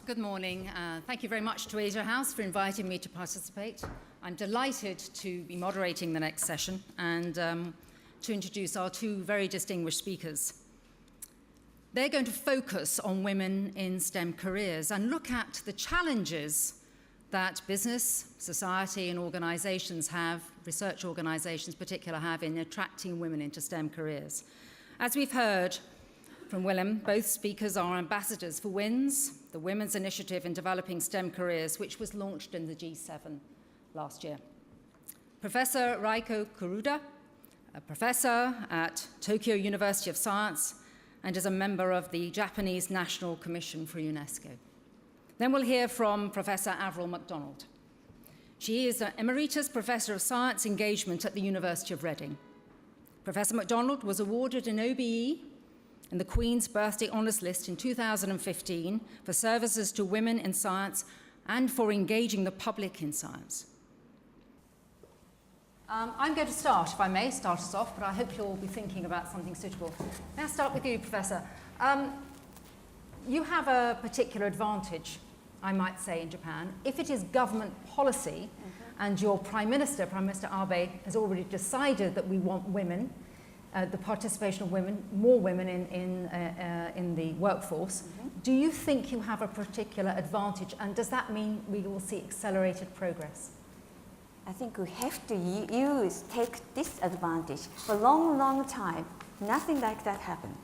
Good morning. Thank you very much to Asia House for inviting me to participate. I'm delighted to be moderating the next session and to introduce our two very distinguished speakers. They're going to focus on women in STEM careers and look at the challenges that business, society, and organizations have, research organizations in particular have, in attracting women into STEM careers. As we've heard from Willem, both speakers are ambassadors for WINS, the Women's Initiative in Developing STEM Careers, which was launched in the G7 last year. Professor Reiko Kuruda, a professor at Tokyo University of Science, and is a member of the Japanese National Commission for UNESCO. Then we'll hear from Professor Avril MacDonald. She is an Emeritus Professor of Science Engagement at the University of Reading. Professor MacDonald was awarded an OBE in the Queen's Birthday Honours List in 2015 for services to women in science and for engaging the public in science. I'm going to start, if I may, start us off, but I hope you'll be thinking about something suitable. May I start with you, Professor? You have a particular advantage, I might say, in Japan. If it is government policy, and your Prime Minister Abe, has already decided that we want women, the participation of women, more women in the workforce, do you think you have a particular advantage, and does that mean we will see accelerated progress? I think we have to take this advantage. For a long, long time, nothing like that happened.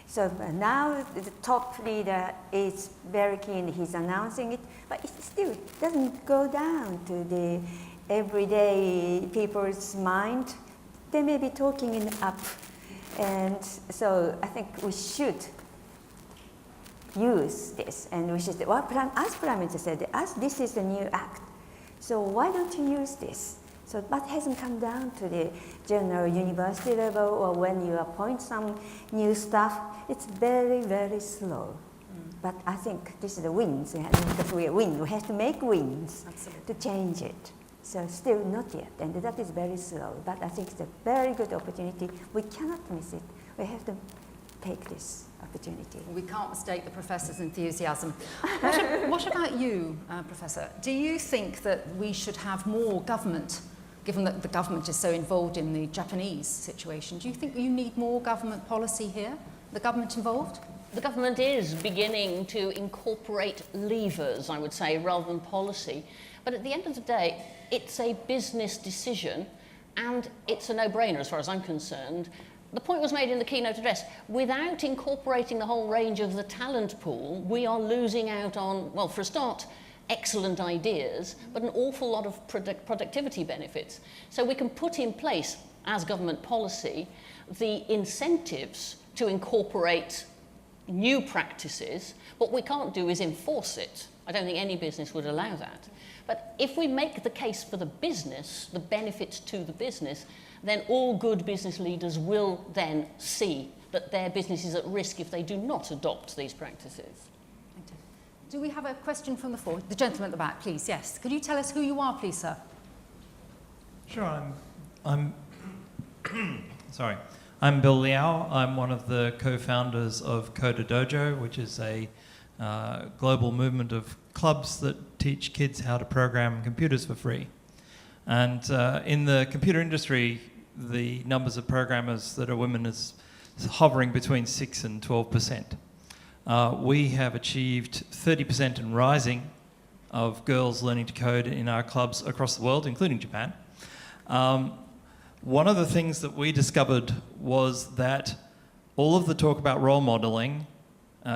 So now the top leader is very keen, he's announcing it, but it still doesn't go down to the everyday people's mind. They may be talking in up. And so I think we should use this, and we should, well, as Prime Minister said, as this is the new act, so why don't you use this? So, but it hasn't come down to the general university level, or when you appoint some new staff, it's very, very slow. But I think this is the wins, because we are win. We have to make wins to change it. So still not yet, and that is very slow. But I think it's a very good opportunity. We cannot miss it. We have to take this opportunity. We can't mistake the professor's enthusiasm. What about you, Professor? Do you think that we should have more government, given that the government is so involved in the Japanese situation? Do you think you need more government policy here? The government involved? The government is beginning to incorporate levers, I would say, rather than policy. But at the end of the day, it's a business decision, and it's a no-brainer as far as I'm concerned. The point was made in the keynote address. Without incorporating the whole range of the talent pool, we are losing out on, well, for a start, excellent ideas, but an awful lot of productivity benefits. So we can put in place, as government policy, the incentives to incorporate new practices. What we can't do is enforce it. I don't think any business would allow that. But if we make the case for the business, the benefits to the business, then all good business leaders will then see that their business is at risk if they do not adopt these practices. Do we have a question from the floor? The gentleman at the back, please. Yes. Could you tell us who you are, please, sir? Sure. I'm sorry. I'm Bill Liao. I'm one of the co-founders of Coder Dojo, which is a global movement of clubs that teach kids how to program computers for free. And in the computer industry, the numbers of programmers that are women is hovering between 6 and 12%. We have achieved 30% and rising of girls learning to code in our clubs across the world, including Japan. One of the things that we discovered was that all of the talk about role modeling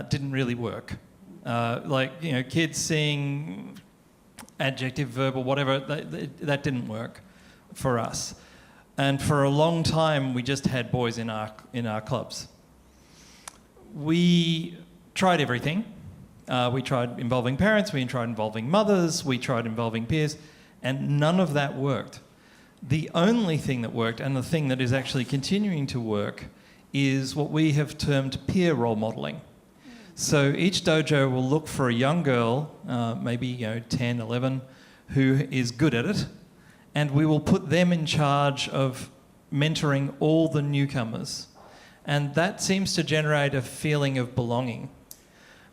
didn't really work. Kids seeing adjective, verbal, whatever, that didn't work for us. And for a long time, we just had boys in our clubs. We tried everything. We tried involving parents, we tried involving mothers, we tried involving peers, and none of that worked. The only thing that worked, and the thing that is actually continuing to work, is what we have termed peer role modeling. So each dojo will look for a young girl, maybe 10, 11, who is good at it, and we will put them in charge of mentoring all the newcomers. And that seems to generate a feeling of belonging.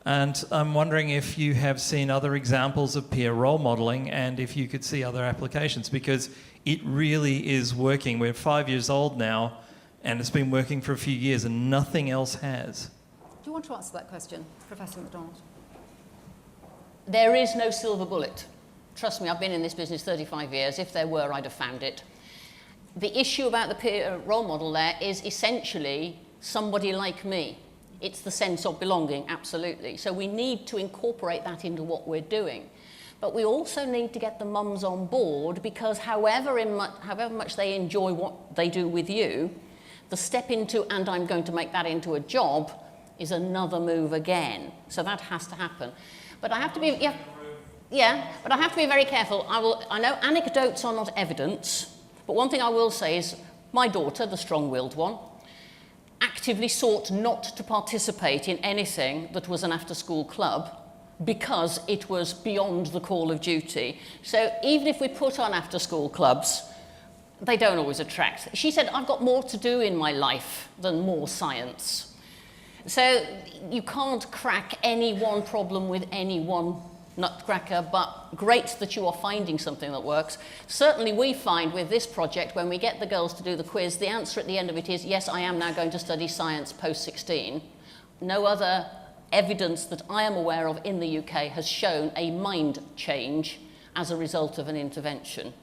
And I'm wondering if you have seen other examples of peer role modeling and if you could see other applications, because it really is working. We're 5 years old now, and it's been working for a few years, and nothing else has. Do you want to answer that question, Professor MacDonald? There is no silver bullet. Trust me, I've been in this business 35 years. If there were, I'd have found it. The issue about the peer role model there is essentially somebody like me. It's the sense of belonging, absolutely. So we need to incorporate that into what we're doing. But we also need to get the mums on board, because however much they enjoy what they do with you, the step into, and I'm going to make that into a job, is another move again. So that has to happen. But I have to be, but I have to be very careful. I know anecdotes are not evidence, but one thing I will say is my daughter, the strong-willed one, actively sought not to participate in anything that was an after-school club because it was beyond the call of duty. So even if we put on after-school clubs, they don't always attract. She said, I've got more to do in my life than more science. So you can't crack any one problem with any one nutcracker, but great that you are finding something that works. Certainly we find with this project, when we get the girls to do the quiz, the answer at the end of it is, yes, I am now going to study science post-16. No other evidence that I am aware of in the UK has shown a mind change as a result of an intervention.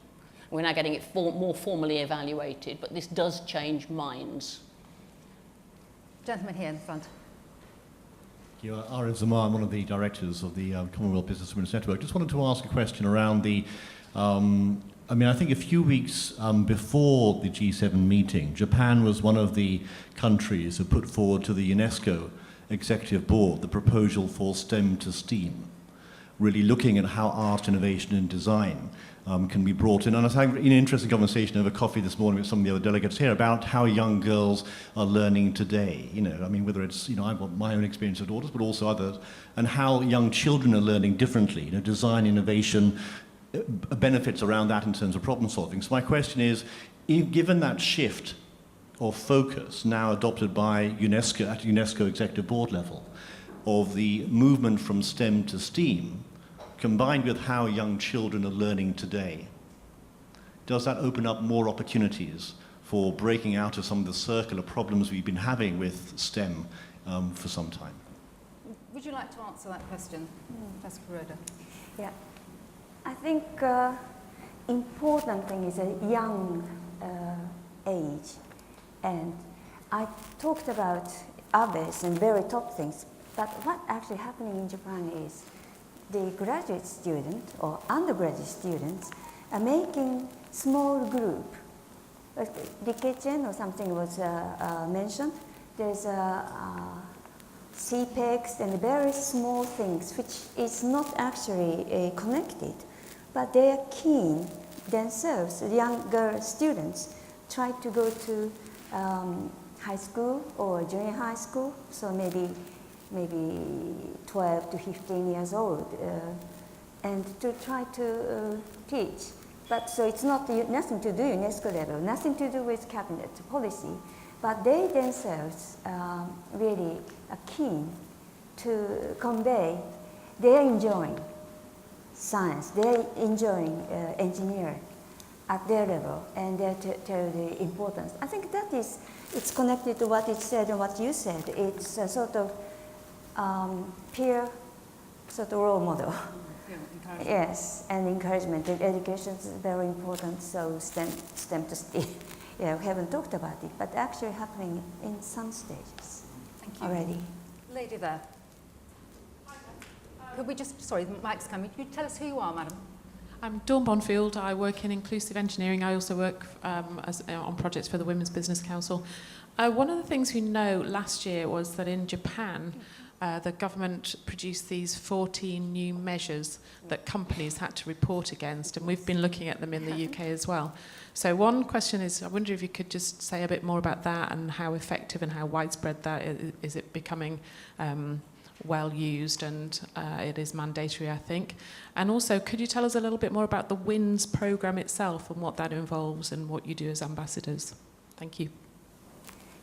We're now getting it more formally evaluated, but this does change minds. Gentleman here in the front. Thank you. Arif Zamar, I'm one of the directors of the Commonwealth Business Women's Network. Just wanted to ask a question around the, I think a few weeks before the G7 meeting, Japan was one of the countries who put forward to the UNESCO Executive Board the proposal for STEM to STEAM, really looking at how art, innovation and design can be brought in. And I was having an interesting conversation over coffee this morning with some of the other delegates here about how young girls are learning today. Whether it's, I've got my own experience of daughters, but also others, and how young children are learning differently. Design, innovation, benefits around that in terms of problem solving. So my question is, given that shift of focus now adopted by UNESCO at UNESCO Executive Board level, of the movement from STEM to STEAM, combined with how young children are learning today, does that open up more opportunities for breaking out of some of the circular problems we've been having with STEM for some time? Would you like to answer that question, Professor Kuroda? Yeah, I think important thing is a young age, and I talked about others and very top things, but what actually happening in Japan is the graduate student or undergraduate students are making small group. Dikechen or something was mentioned. There's CPEX and very small things which is not actually connected, but they are keen themselves. The younger students try to go to high school or junior high school, so maybe 12 to 15 years old, and to try to teach. But so it's not nothing to do UNESCO level, nothing to do with cabinet policy, but they themselves really are keen to convey they're enjoying science, they're enjoying engineering at their level, and they're tell the importance. I think that is, it's connected to what it said and what you said. It's a sort of peer sort of role model. Yes, and encouragement. And education is very important, so STEM to STEAM. We haven't talked about it, but actually happening in some stages already. Lady there. Could we just, sorry, the mic's coming. Could you tell us who you are, madam? I'm Dawn Bonfield. I work in inclusive engineering. I also work on projects for the Women's Business Council. One of the things we know last year was that in Japan, the government produced these 14 new measures that companies had to report against, and we've been looking at them in the UK as well. So one question is, I wonder if you could just say a bit more about that and how effective and how widespread that is. It becoming well used, and it is mandatory, I think. And also, could you tell us a little bit more about the WINS programme itself and what that involves and what you do as ambassadors? Thank you.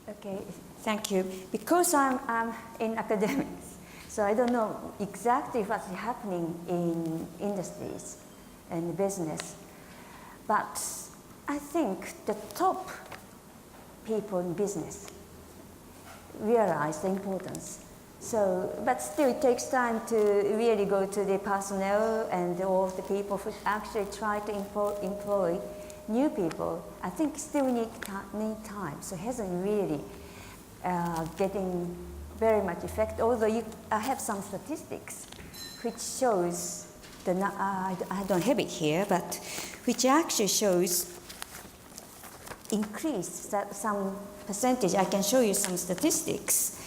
Okay, thank you. Because I'm in academics, So I don't know exactly what's happening in industries and business, but I think the top people in business realize the importance. So, but still it takes time to really go to the personnel and all the people who actually try to employ new people. I think still need time, so it hasn't really getting very much effect, although I have some statistics which shows, I don't have it here, but which actually shows increase some percentage. I can show you some statistics.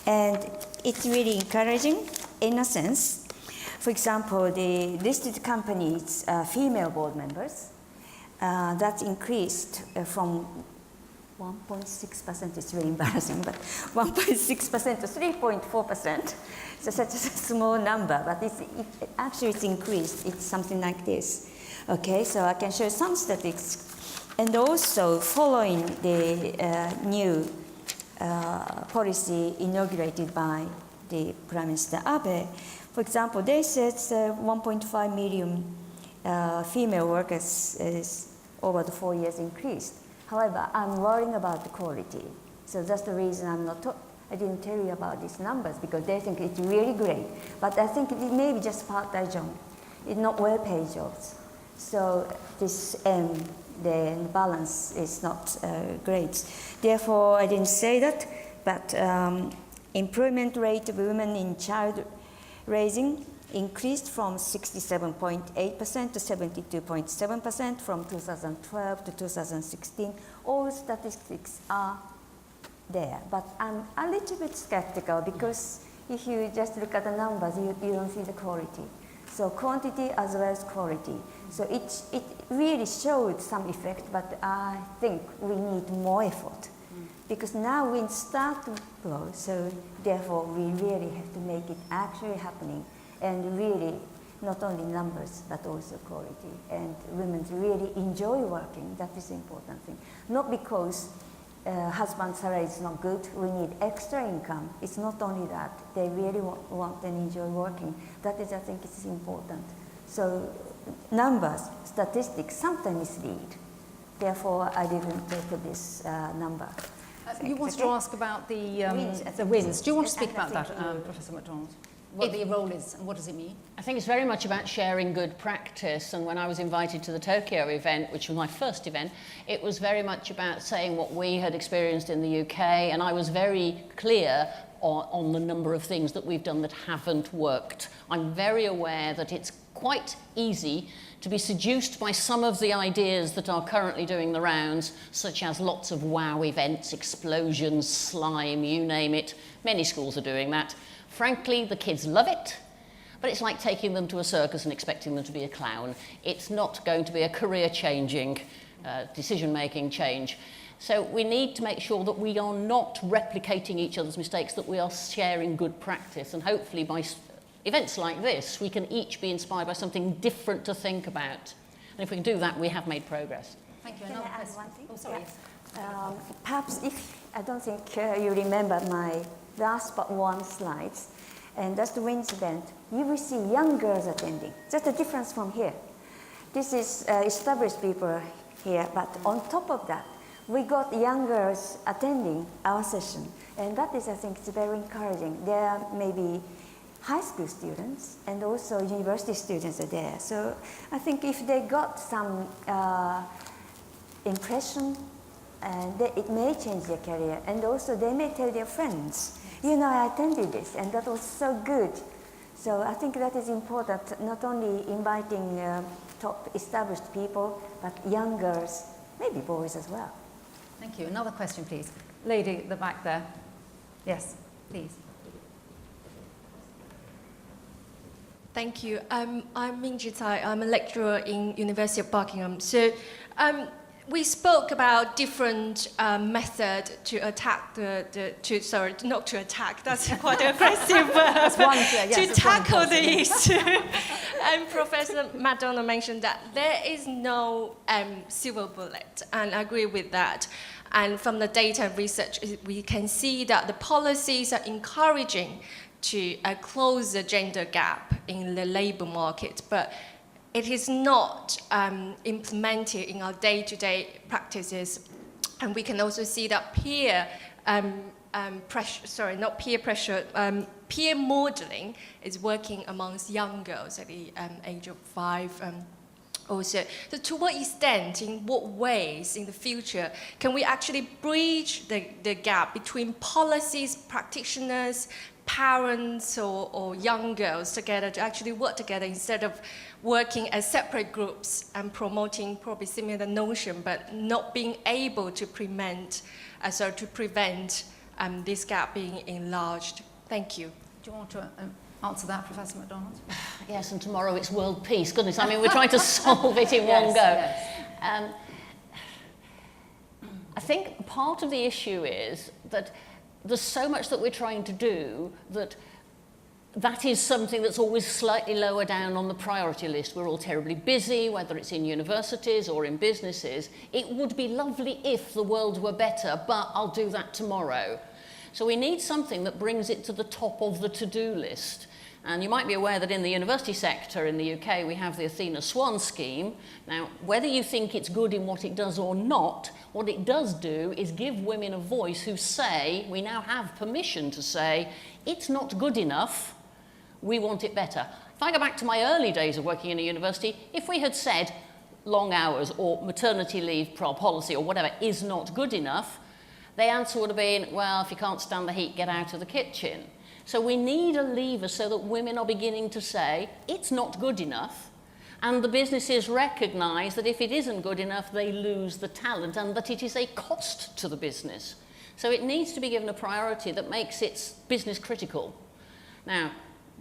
And it's really encouraging in a sense. For example, the listed companies' female board members, that increased from 1.6%, it's really embarrassing, but 1.6% to 3.4%. So such a small number, but actually it's increased. It's something like this. Okay, so I can show some statistics. And also following the new policy inaugurated by the Prime Minister Abe, for example, they said 1.5 million female workers is over the 4 years increased. However, I'm worrying about the quality. So that's the reason I didn't tell you about these numbers, because they think it's really great. But I think it may be just part-time job. It's not well-paid jobs. So this the balance is not great. Therefore, I didn't say that, but employment rate of women in child raising increased from 67.8% to 72.7% from 2012 to 2016. All statistics are there, but I'm a little bit skeptical because if you just look at the numbers, you don't see the quality. So quantity as well as quality. So it really showed some effect, but I think we need more effort. Because now we start to grow, so therefore we really have to make it actually happening, and really not only numbers but also quality. And women really enjoy working. That is the important thing. Not because husband's salary is not good, we need extra income. It's not only that, they really want and enjoy working. That is, I think, is important. So numbers, statistics sometimes lead. Therefore, I didn't take this number. You wanted to ask about the wins. Do you want to speak about that, Professor MacDonald? What the role is and what does it mean? I think it's very much about sharing good practice, and when I was invited to the Tokyo event, which was my first event, it was very much about saying what we had experienced in the UK, and I was very clear on the number of things that we've done that haven't worked. I'm very aware that it's quite easy to be seduced by some of the ideas that are currently doing the rounds, such as lots of wow events, explosions, slime, you name it. Many schools are doing that. Frankly, the kids love it, but it's like taking them to a circus and expecting them to be a clown. It's not going to be a career-changing, decision-making change. So we need to make sure that we are not replicating each other's mistakes, that we are sharing good practice, and hopefully by events like this, we can each be inspired by something different to think about. And if we can do that, we have made progress. Thank you. Can Another I add question? one thing? Oh, sorry. Yeah. Perhaps if, I don't think you remember my last but one slides, and that's the WINS event, you will see young girls attending. That's the difference from here. This is established people here, but on top of that, we got young girls attending our session, and that is, I think, it's very encouraging. There are maybe high school students and also university students are there. So I think if they got some impression, it may change their career, and also they may tell their friends, you know, I attended this and that was so good. So I think that is important, not only inviting top established people, but young girls, maybe boys as well. Thank you. Another question, please. Lady at the back there. Yes, please. Thank you. I'm Minji Thai. I'm a lecturer in University of Buckingham. So we spoke about different method to attack not to attack, that's quite aggressive, to tackle the issue. And Professor MacDonald mentioned that there is no silver bullet, and I agree with that. And from the data and research, we can see that the policies are encouraging to close the gender gap in the labor market, but it is not implemented in our day-to-day practices. And we can also see that peer modeling is working amongst young girls at the age of 5 also. So to what extent, in what ways in the future can we actually bridge the gap between policies, practitioners, parents or young girls together to actually work together instead of working as separate groups and promoting probably similar notion but not being able to prevent this gap being enlarged? Thank you. Do you want to answer that, Professor MacDonald? Yes, and tomorrow it's world peace. Goodness, I mean, we're trying to solve it in one go. Yes. I think part of the issue is that there's so much that we're trying to do that is something that's always slightly lower down on the priority list. We're all terribly busy, whether it's in universities or in businesses. It would be lovely if the world were better, but I'll do that tomorrow. So we need something that brings it to the top of the to-do list. And you might be aware that in the university sector in the UK, we have the Athena Swan scheme. Now, whether you think it's good in what it does or not, what it does do is give women a voice who say, we now have permission to say, it's not good enough, we want it better. If I go back to my early days of working in a university, if we had said long hours or maternity leave policy or whatever is not good enough, the answer would have been, well, if you can't stand the heat, get out of the kitchen. So we need a lever so that women are beginning to say, it's not good enough, and the businesses recognise that if it isn't good enough, they lose the talent, and that it is a cost to the business. So it needs to be given a priority that makes it business critical. Now,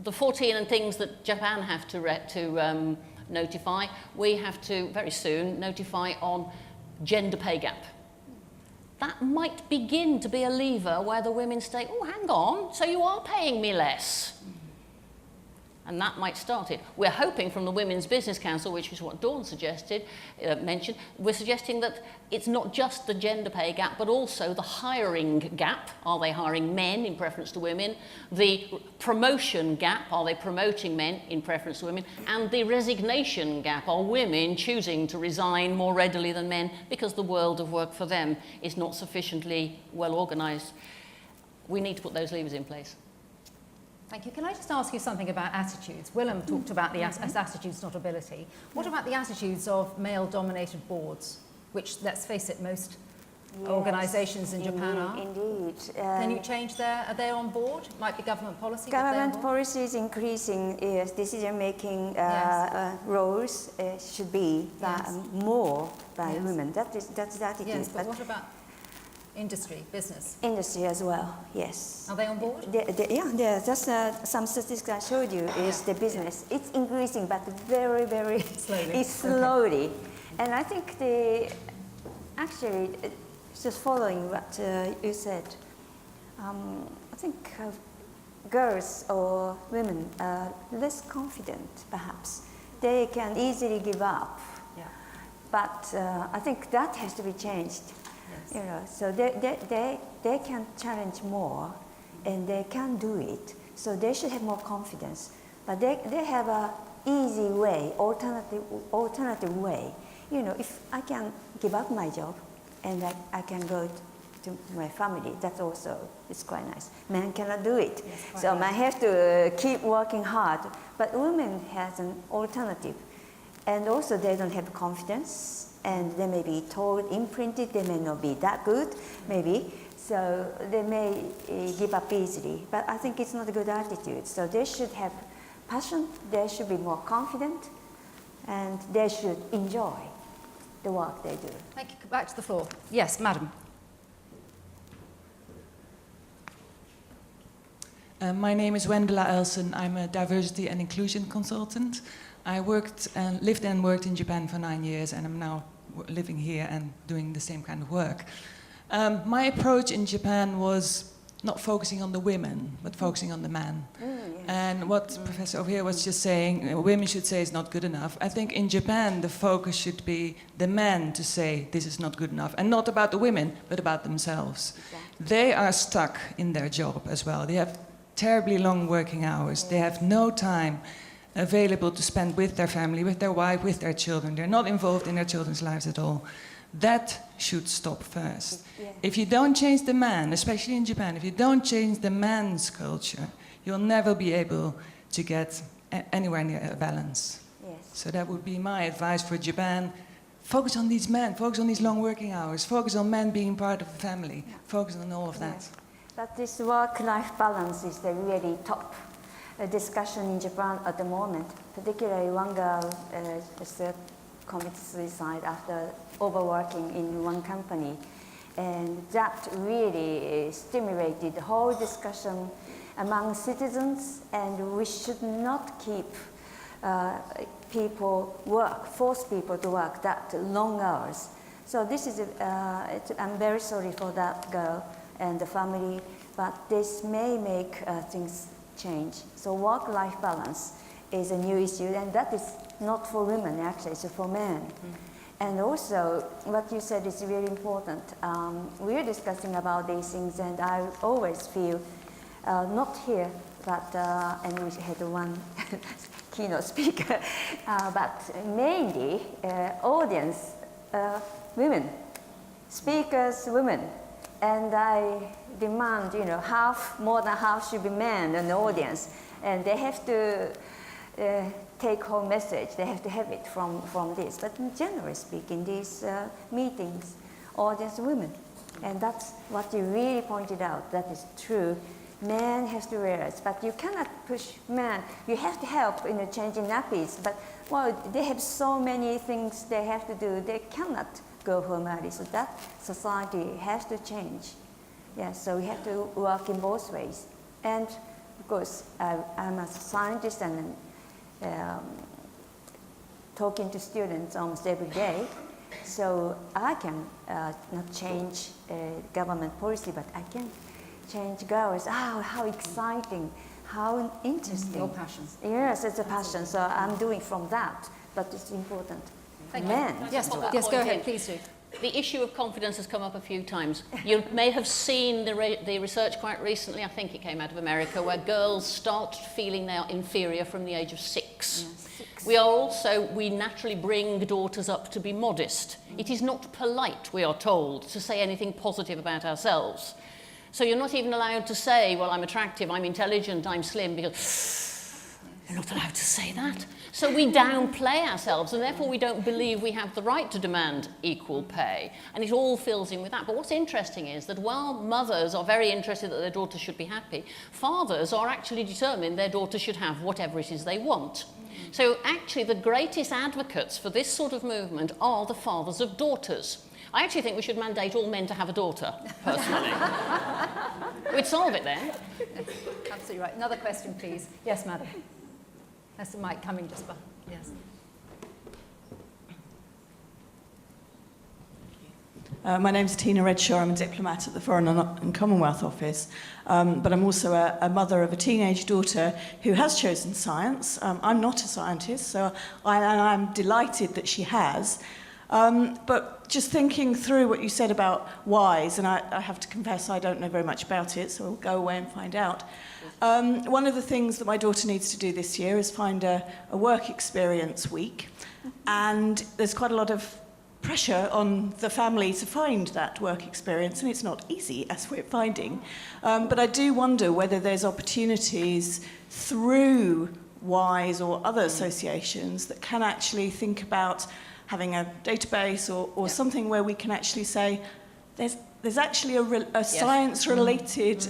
the 14 and things that Japan have to notify, we have to very soon notify on gender pay gap. That might begin to be a lever where the women say, oh, hang on, so you are paying me less. And that might start it. We're hoping from the Women's Business Council, which is what Dawn mentioned, we're suggesting that it's not just the gender pay gap, but also the hiring gap. Are they hiring men in preference to women? The promotion gap. Are they promoting men in preference to women? And the resignation gap. Are women choosing to resign more readily than men because the world of work for them is not sufficiently well organised? We need to put those levers in place. Thank you. Can I just ask you something about attitudes? Willem talked about the attitudes, not ability. What about the attitudes of male-dominated boards, which, let's face it, most organisations in Japan are? Indeed. Can you change there? Are they on board? Might be government policy. Government policy is increasing. Yes, decision-making roles should be more by women. That's the attitude. Yes, but what about industry, business? Industry as well, yes. Are they on board? Yeah, just some statistics I showed you is the business. It's increasing, but very, very slowly. Okay. And I think just following what you said, I think girls or women are less confident, perhaps. They can easily give up. Yeah. But I think that has to be changed. You know, so they can challenge more, and they can do it. So they should have more confidence. But they have a easy way, alternative way. You know, if I can give up my job, and I can go to my family, that also is quite nice. Men cannot do it, yes, so I have to keep working hard. But women has an alternative, and also they don't have confidence. And they may be told, imprinted, they may not be that good, maybe. So they may give up easily. But I think it's not a good attitude. So they should have passion, they should be more confident, and they should enjoy the work they do. Thank you. Back to the floor. Yes, madam. My name is Wendell Eielson. I'm a diversity and inclusion consultant. I lived and worked in Japan for 9 years, and I'm now living here and doing the same kind of work. My approach in Japan was not focusing on the women, but focusing on the man. Yes. And what Professor over here was just saying, women should say it's not good enough. I think in Japan the focus should be the men to say this is not good enough, and not about the women, but about themselves. Exactly. They are stuck in their job as well. They have terribly long working hours. They have no time available to spend with their family, with their wife, with their children. They're not involved in their children's lives at all. That should stop first. Yeah. If you don't change the man, especially in Japan, if you don't change the man's culture, you'll never be able to get anywhere near a balance. Yes. So that would be my advice for Japan. Focus on these men, focus on these long working hours, focus on men being part of the family, focus on all of that. Yes. But this work-life balance is the really top discussion in Japan at the moment. Particularly one girl committed suicide after overworking in one company. And that really stimulated the whole discussion among citizens, and we should not keep force people to work that long hours. So this is, I'm very sorry for that girl and the family, but this may make things change. So work-life balance is a new issue, and that is not for women actually, it's for men. And also, what you said is really important. We're discussing about these things, and I always feel, not here, but, and we had one keynote speaker, but mainly audience, women, speakers, women. And I demand, more than half should be men in the audience. And they have to take home message, they have to have it from this. But generally speaking, these meetings, audience women. And that's what you really pointed out, that is true. Men have to realize, but you cannot push men. You have to help in changing nappies, but they have so many things they have to do, they cannot go home early. So that society has to change. Yeah, so we have to work in both ways. And of course, I'm a scientist and talking to students almost every day. So I can not change government policy, but I can change girls. Oh, how exciting, how interesting. Your passions. Yes, it's a passion. So I'm doing from that, but it's important. Thank Men. you. Yes, put that yes, go point ahead, in. please do. The issue of confidence has come up a few times. You may have seen the research quite recently, I think it came out of America, where girls start feeling they are inferior from the age of 6. Yes, 6. We naturally bring daughters up to be modest. It is not polite, we are told, to say anything positive about ourselves. So you're not even allowed to say, well, I'm attractive, I'm intelligent, I'm slim, because you're not allowed to say that. So we downplay ourselves, and therefore we don't believe we have the right to demand equal pay. And it all fills in with that. But what's interesting is that while mothers are very interested that their daughters should be happy, fathers are actually determined their daughters should have whatever it is they want. So actually the greatest advocates for this sort of movement are the fathers of daughters. I actually think we should mandate all men to have a daughter, personally. We'd solve it then. Absolutely right. Another question, please. Yes, madam. That's the mic coming just behind. Yes. My name's Tina Redshaw. I'm a diplomat at the Foreign and Commonwealth Office, but I'm also a mother of a teenage daughter who has chosen science. I'm not a scientist, so I'm delighted that she has. But just thinking through what you said about WISE, and I have to confess I don't know very much about it, so I'll go away and find out. One of the things that my daughter needs to do this year is find a work experience week, and there's quite a lot of pressure on the family to find that work experience, and it's not easy, as we're finding. But I do wonder whether there's opportunities through WISE or other associations that can actually think about having a database or something where we can actually say there's actually a science-related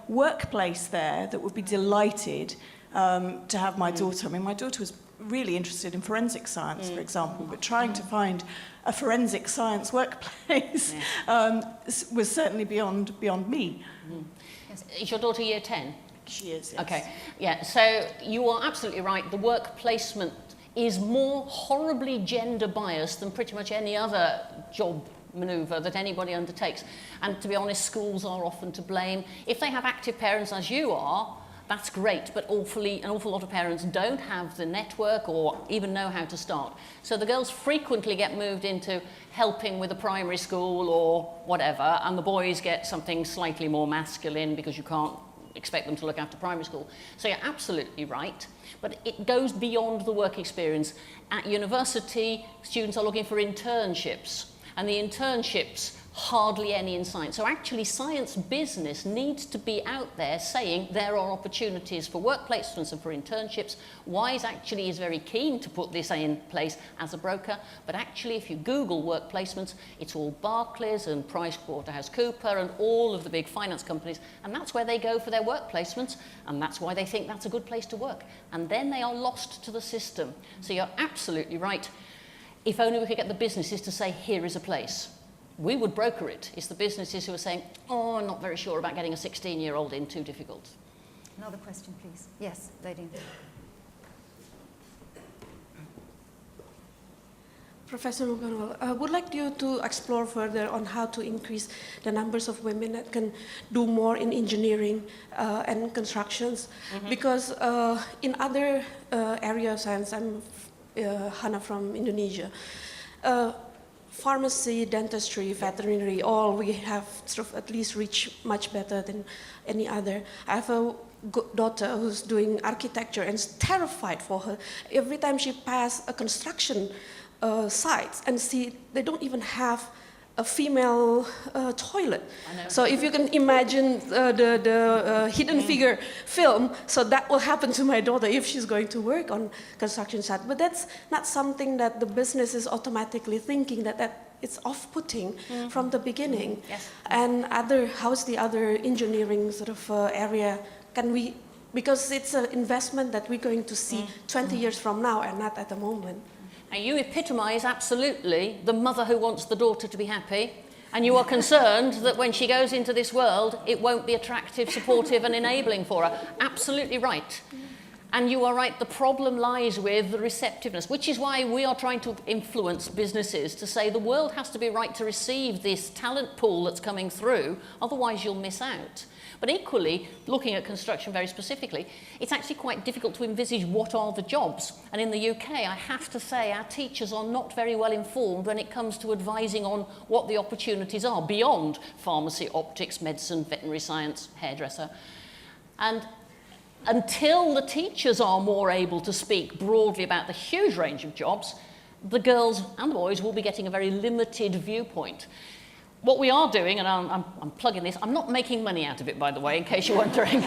workplace there that would be delighted to have my daughter. I mean, my daughter was really interested in forensic science, for example, but trying to find a forensic science workplace was certainly beyond me. Yes. Is your daughter year 10? She is, yes. Okay, yeah, so you are absolutely right. The work placement is more horribly gender biased than pretty much any other job manoeuvre that anybody undertakes. And to be honest, schools are often to blame. If they have active parents, as you are, that's great, but an awful lot of parents don't have the network or even know how to start. So the girls frequently get moved into helping with a primary school or whatever, and the boys get something slightly more masculine because you can't expect them to look after primary school. So you're absolutely right, but it goes beyond the work experience. At university, students are looking for internships, and the internships, hardly any in science. So actually science business needs to be out there saying there are opportunities for work placements and for internships. WISE actually is very keen to put this in place as a broker, but actually if you Google work placements, it's all Barclays and PricewaterhouseCoopers and all of the big finance companies, and that's where they go for their work placements, and that's why they think that's a good place to work. And then they are lost to the system. So you're absolutely right. If only we could get the businesses to say, here is a place. We would broker it. It's the businesses who are saying, oh, I'm not very sure about getting a 16-year-old in, too difficult. Another question, please. Yes, lady. Professor Muganwal, I would like you to explore further on how to increase the numbers of women that can do more in engineering and constructions. Because in other areas of science, I'm Hana from Indonesia, pharmacy, dentistry, veterinary, all we have sort of at least reached much better than any other. I have a daughter who's doing architecture and is terrified for her. Every time she passes a construction site and see they don't even have a female toilet. So if you can imagine the Hidden Figure film, so that will happen to my daughter if she's going to work on construction site. But that's not something that the business is automatically thinking that it's off-putting from the beginning. Yes. And how's the other engineering sort of area? Can we, because it's an investment that we're going to see 20 years from now and not at the moment. Now, you epitomise absolutely the mother who wants the daughter to be happy, and you are concerned that when she goes into this world, it won't be attractive, supportive and enabling for her. Absolutely right. And you are right, the problem lies with the receptiveness, which is why we are trying to influence businesses to say the world has to be right to receive this talent pool that's coming through, otherwise you'll miss out. But equally, looking at construction very specifically, it's actually quite difficult to envisage what are the jobs. And in the UK, I have to say, our teachers are not very well informed when it comes to advising on what the opportunities are beyond pharmacy, optics, medicine, veterinary science, hairdresser. And until the teachers are more able to speak broadly about the huge range of jobs, the girls and the boys will be getting a very limited viewpoint. What we are doing, and I'm plugging this, I'm not making money out of it, by the way, in case you're wondering.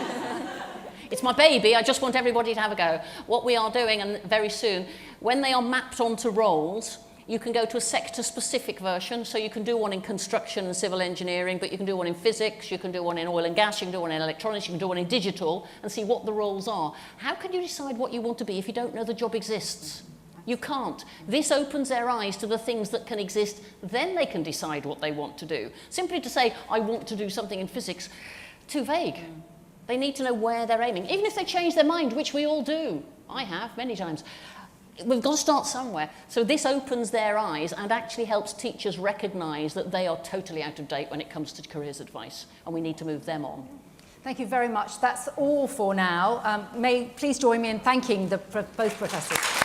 It's my baby, I just want everybody to have a go. What we are doing, and very soon, when they are mapped onto roles, you can go to a sector-specific version, so you can do one in construction and civil engineering, but you can do one in physics, you can do one in oil and gas, you can do one in electronics, you can do one in digital, and see what the roles are. How can you decide what you want to be if you don't know the job exists? You can't. This opens their eyes to the things that can exist, then they can decide what they want to do. Simply to say, I want to do something in physics, too vague. They need to know where they're aiming. Even if they change their mind, which we all do. I have, many times. We've got to start somewhere. So this opens their eyes and actually helps teachers recognise that they are totally out of date when it comes to careers advice, and we need to move them on. Thank you very much. That's all for now. Please join me in thanking both professors.